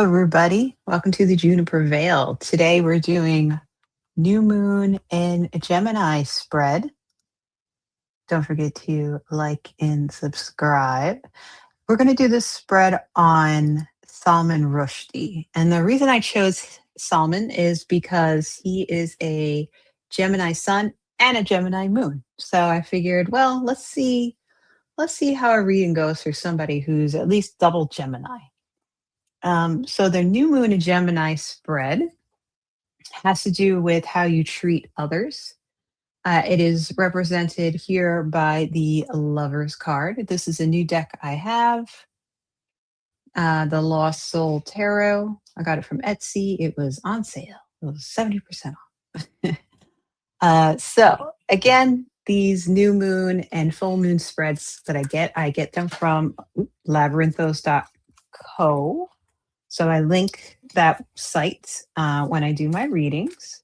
everybody. Welcome to the Juniper Veil. Today we're doing new moon in Gemini spread. Don't forget to like and subscribe. We're going to do this spread on Salman Rushdie. And the reason I chose Salman is because he is a Gemini sun and a Gemini moon. So I figured, well, let's see how a reading goes for somebody who's at least double Gemini. So the new moon in Gemini spread has to do with how you treat others. It is represented here by the Lovers card. This is a new deck I have, the Lost Soul Tarot. I got it from Etsy. It was on sale. It was 70% off. So again, these new moon and full moon spreads that I get them from labyrinthos.co. So I link that site when I do my readings.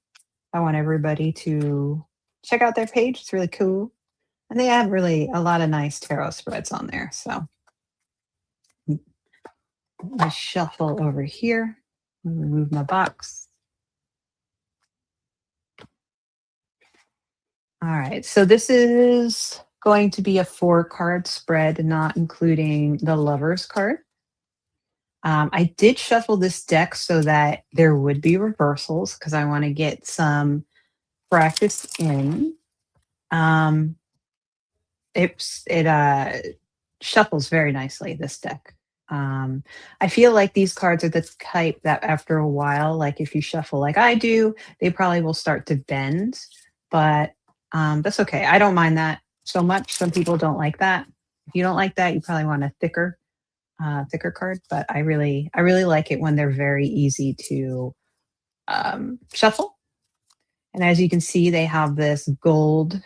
I want everybody to check out their page. It's really cool. And they have really a lot of nice tarot spreads on there. So I shuffle over here. Remove my box. All right. So this is going to be a 4-card spread, not including the Lovers card. I did shuffle this deck so that there would be reversals because I want to get some practice in. It shuffles very nicely, this deck. I feel like these cards are the type that after a while, like if you shuffle like I do, they probably will start to bend, but that's okay. I don't mind that so much. Some people don't like that. If you don't like that, you probably want a thicker card, but I really like it when they're very easy to shuffle. And as you can see, they have this gold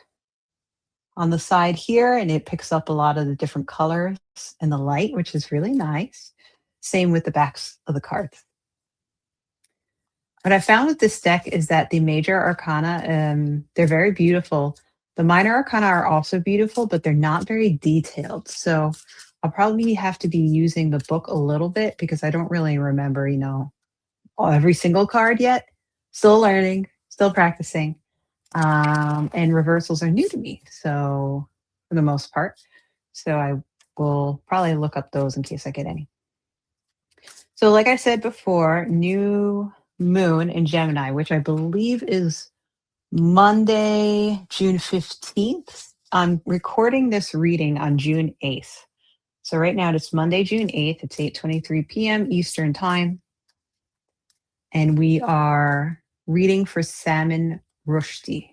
on the side here, and it picks up a lot of the different colors in the light, which is really nice. Same with the backs of the cards. What I found with this deck is that the major arcana, they're very beautiful. The minor arcana are also beautiful, but they're not very detailed. So I'll probably have to be using the book a little bit because I don't really remember, every single card yet. Still learning, still practicing. And reversals are new to me, so for the most part. So I will probably look up those in case I get any. So like I said before, new moon in Gemini, which I believe is Monday, June 15th. I'm recording this reading on June 8th. So right now it's Monday, June 8th. It's 8:23 p.m. Eastern time. And we are reading for Salman Rushdie.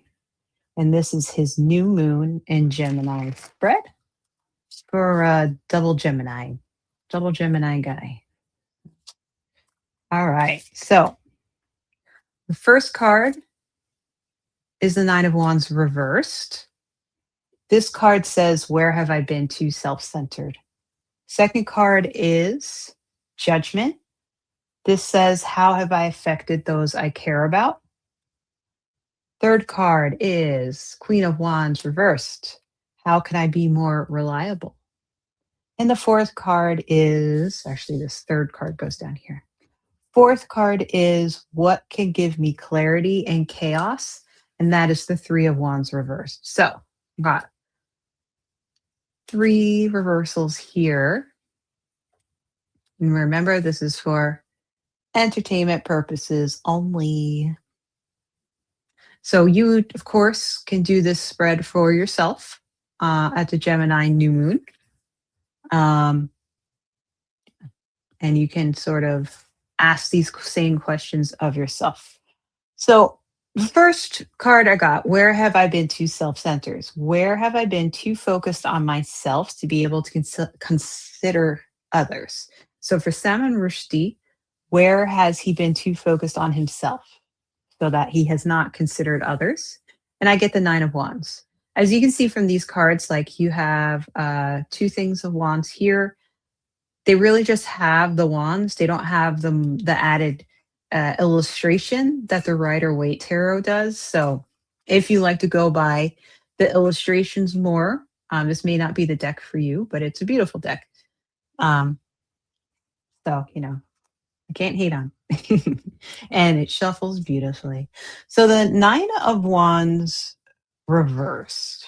And this is his new moon in Gemini spread for double Gemini guy. All right. So the first card is the Nine of Wands reversed. This card says, where have I been too self-centered? Second card is Judgment. This says, how have I affected those I care about? Third card is Queen of Wands reversed. How can I be more reliable? And the fourth card is, actually this third card goes down here. Fourth card is what can give me clarity and chaos? And that is the Three of Wands reversed. So got 3 reversals here. And remember, this is for entertainment purposes only. So you, of course, can do this spread for yourself at the Gemini new moon. And you can sort of ask these same questions of yourself. So the first card I got, where have I been too self-centered? Where have I been too focused on myself to be able to consider others? So for Salman Rushdie, where has he been too focused on himself so that he has not considered others? And I get the Nine of Wands. As you can see from these cards, like you have 2 things of wands here. They really just have the wands. They don't have the added illustration that the Rider-Waite Tarot does. So if you like to go by the illustrations more, this may not be the deck for you, but it's a beautiful deck. So, I can't hate on. And it shuffles beautifully. So the 9 of Wands reversed.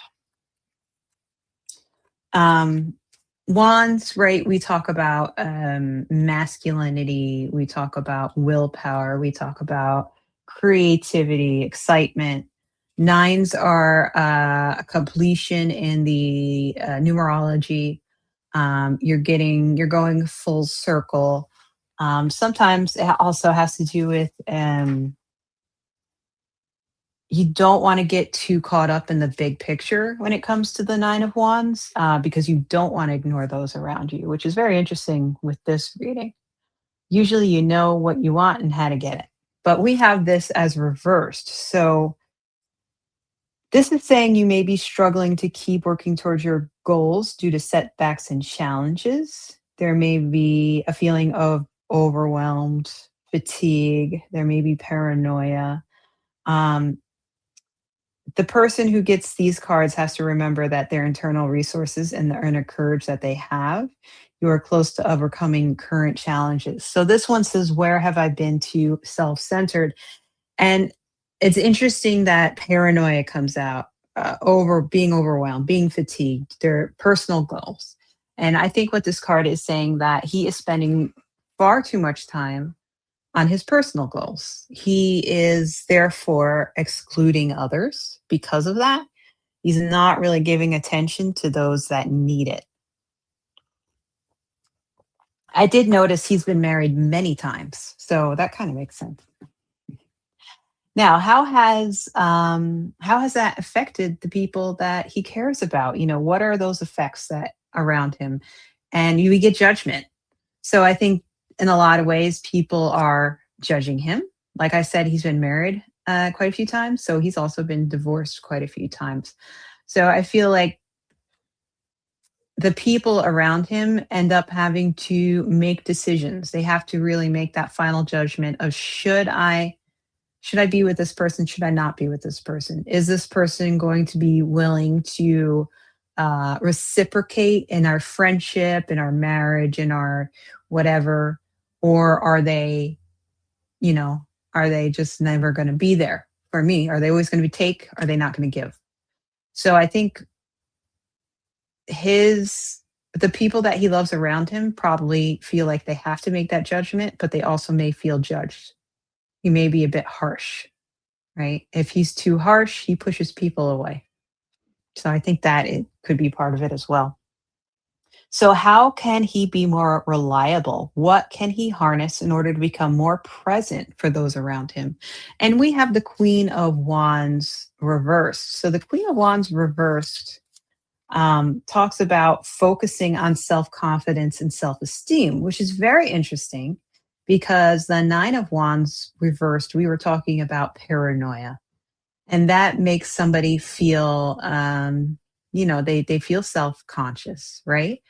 Um, Wands, right? We talk about masculinity, we talk about willpower, we talk about creativity, excitement. Nines are a completion in the numerology. You're going full circle. Sometimes it also has to do with you don't want to get too caught up in the big picture when it comes to the 9 of Wands, because you don't want to ignore those around you, which is very interesting with this reading. Usually you know what you want and how to get it. But we have this as reversed. So this is saying you may be struggling to keep working towards your goals due to setbacks and challenges. There may be a feeling of overwhelmed, fatigue. There may be paranoia. Um, the person who gets these cards has to remember that their internal resources and the inner courage that they have, you are close to overcoming current challenges. So this one says, where have I been too self-centered? And it's interesting that paranoia comes out, over being overwhelmed, being fatigued, their personal goals. And I think what this card is saying that he is spending far too much time on his personal goals. He is therefore excluding others because of that. He's not really giving attention to those that need it. I did notice he's been married many times, so that kind of makes sense. Now, how has that affected the people that he cares about? What are those effects that around him? And you get judgment. So I think in a lot of ways, people are judging him. Like I said, he's been married quite a few times, so he's also been divorced quite a few times. So I feel like the people around him end up having to make decisions. They have to really make that final judgment of should I be with this person? Should I not be with this person? Is this person going to be willing to reciprocate in our friendship, in our marriage, in our whatever? Or you know, are they just never going to be there for me? Are they always going to be take? Are they not going to give? So I think the people that he loves around him probably feel like they have to make that judgment, but they also may feel judged. He may be a bit harsh, right? If he's too harsh, he pushes people away. So I think that it could be part of it as well. So, how can he be more reliable? What can he harness in order to become more present for those around him? And we have the Queen of Wands reversed. So, the Queen of Wands reversed talks about focusing on self confidence and self esteem, which is very interesting because the 9 of Wands reversed, we were talking about paranoia. And that makes somebody feel, they feel self conscious, right?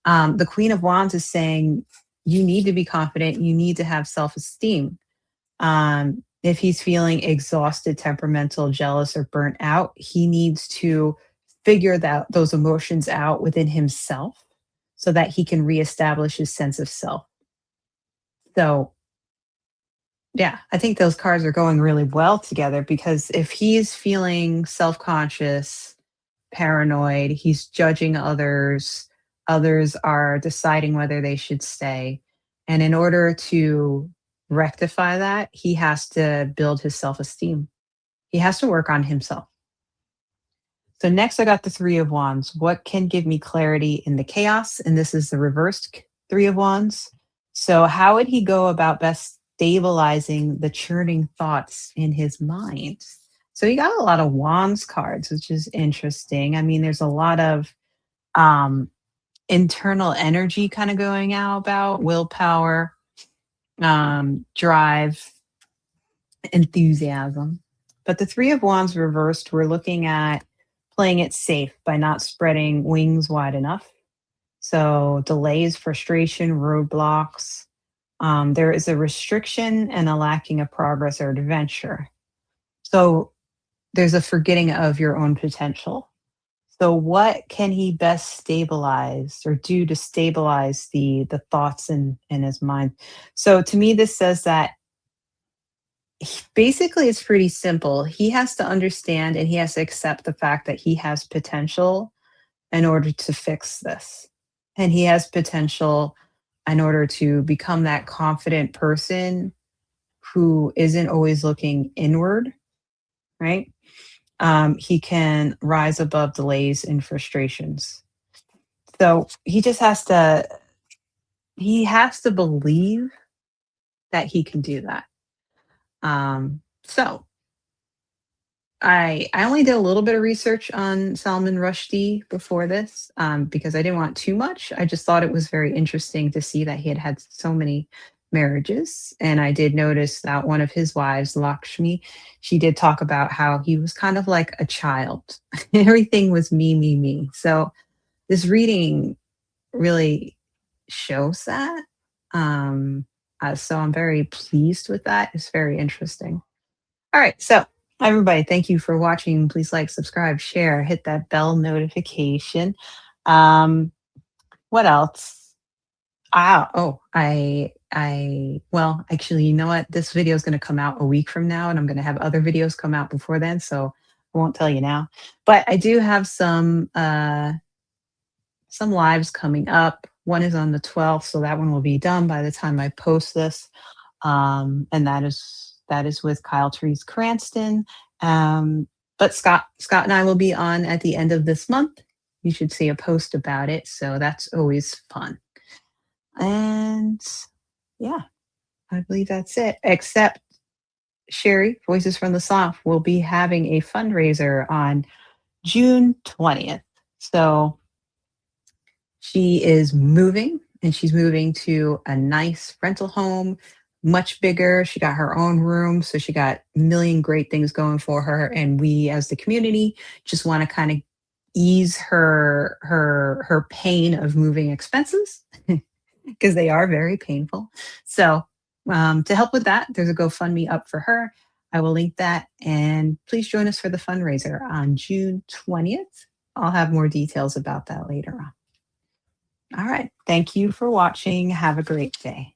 The Queen of Wands is saying you need to be confident, you need to have self esteem. If he's feeling exhausted, temperamental, jealous, or burnt out, he needs to figure those emotions out within himself so that he can reestablish his sense of self. So, yeah, I think those cards are going really well together because if he's feeling self conscious, paranoid, he's judging others, others are deciding whether they should stay. And in order to rectify that, he has to build his self esteem. He has to work on himself. So next, I got the 3 of Wands. What can give me clarity in the chaos? And this is the reversed 3 of Wands. So, how would he go about best stabilizing the churning thoughts in his mind? So, he got a lot of Wands cards, which is interesting. I mean, there's a lot of um, internal energy kind of going out about willpower, drive, enthusiasm. But the 3 of Wands reversed, we're looking at playing it safe by not spreading wings wide enough. So delays, frustration, roadblocks. There is a restriction and a lacking of progress or adventure. So there's a forgetting of your own potential. So what can he best stabilize or do to stabilize the thoughts in his mind? So to me, this says that basically it's pretty simple. He has to understand and he has to accept the fact that he has potential in order to fix this. And he has potential in order to become that confident person who isn't always looking inward, right? He can rise above delays and frustrations. So he has to believe that he can do that. So I only did a little bit of research on Salman Rushdie before this, because I didn't want too much. I just thought it was very interesting to see that he had had so many marriages, and I did notice that one of his wives, Lakshmi, she did talk about how he was kind of like a child. Everything was me, me, me. So this reading really shows that. Um, so I'm very pleased with that. It's very interesting. All right. So, everybody, thank you for watching. Please like, subscribe, share, hit that bell notification. Um, what else? Well, actually, you know what? This video is going to come out a week from now, and I'm going to have other videos come out before then. So, I won't tell you now. But I do have some lives coming up. One is on the 12th, so that one will be done by the time I post this. And that is with Kyle Therese Cranston. But Scott and I will be on at the end of this month. You should see a post about it, so that's always fun. And yeah, I believe that's it. Except Sherry, Voices from the Soft, will be having a fundraiser on June 20th. So she is moving and she's moving to a nice rental home, much bigger. She got her own room. So she got a million great things going for her. And we as the community just want to kind of ease her pain of moving expenses because they are very painful. So to help with that, there's a GoFundMe up for her. I will link that. And please join us for the fundraiser on June 20th. I'll have more details about that later on. All right. Thank you for watching. Have a great day.